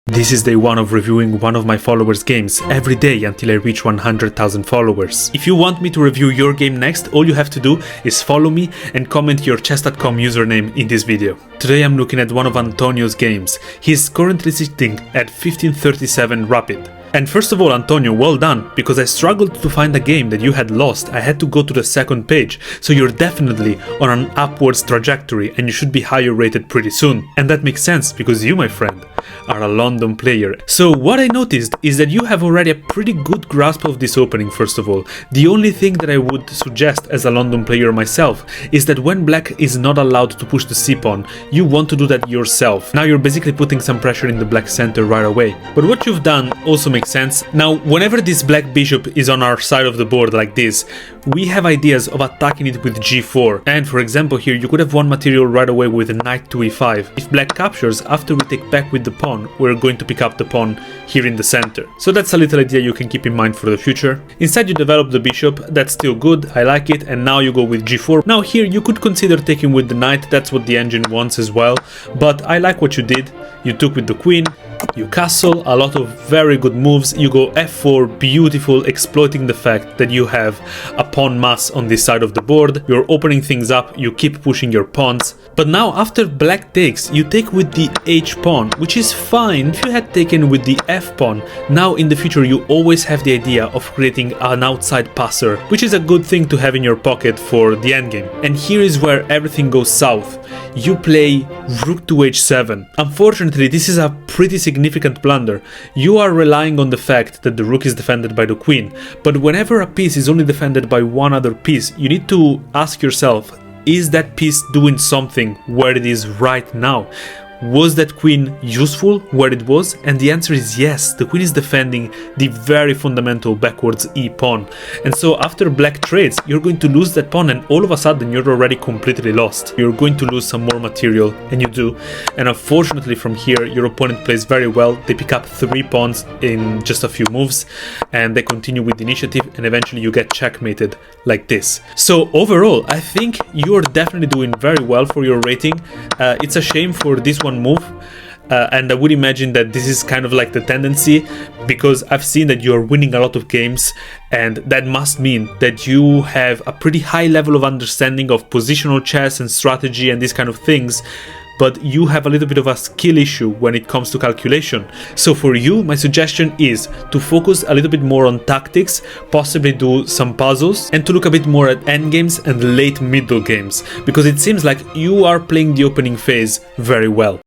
This is day 1 of reviewing one of my followers' games every day until I reach 100,000 followers. If you want me to review your game next, all you have to do is follow me and comment your chess.com username in this video. Today I'm looking at one of Antonio's games. He's currently sitting at 1537 rapid. And first of all, Antonio, well done, because I struggled to find a game that you had lost. I had to go to the second page, so you're definitely on an upwards trajectory and you should be higher rated pretty soon. And that makes sense, because you, my friend, are a London player. So what I noticed is that you have already a pretty good grasp of this opening, first of all. The only thing that I would suggest as a London player myself is that when black is not allowed to push the c-pawn, you want to do that yourself. Now you're basically putting some pressure in the black center right away. But what you've done also makes sense. Now, whenever this black bishop is on our side of the board like this, we have ideas of attacking it with g4. And for example here, you could have won material right away with a knight to e5. If black captures, after we take back with the pawn, we're going to pick up the pawn here in the center. So that's a little idea you can keep in mind for the future. Instead you develop the bishop, that's still good, I like it, and now you go with g4. Now here you could consider taking with the knight, that's what the engine wants as well, but I like what you did. You took with the queen, you castle, a lot of very good moves, you go f4, beautiful, exploiting the fact that you have a pawn mass on this side of the board, you're opening things up, you keep pushing your pawns. But now after black takes, you take with the h-pawn, which is fine if you had taken with the f-pawn. Now in the future you always have the idea of creating an outside passer, which is a good thing to have in your pocket for the endgame. And here is where everything goes south. You play rook to h7. Unfortunately, this is a pretty significant blunder. You are relying on the fact that the rook is defended by the queen, but whenever a piece is only defended by one other piece, you need to ask yourself, is that piece doing something where it is right now? Was that queen useful where it was? And the answer is yes, the queen is defending the very fundamental backwards e-pawn. And so after black trades, you're going to lose that pawn and all of a sudden you're already completely lost. You're going to lose some more material, and you do. And unfortunately from here, your opponent plays very well. They pick up 3 pawns in just a few moves and they continue with the initiative, and eventually you get checkmated like this. So overall, I think you're definitely doing very well for your rating. It's a shame for this one move, and I would imagine that this is kind of like the tendency, because I've seen that you're winning a lot of games, and that must mean that you have a pretty high level of understanding of positional chess and strategy and these kind of things, but you have a little bit of a skill issue when it comes to calculation. So for you, my suggestion is to focus a little bit more on tactics, possibly do some puzzles, and to look a bit more at endgames and late middle games, because it seems like you are playing the opening phase very well.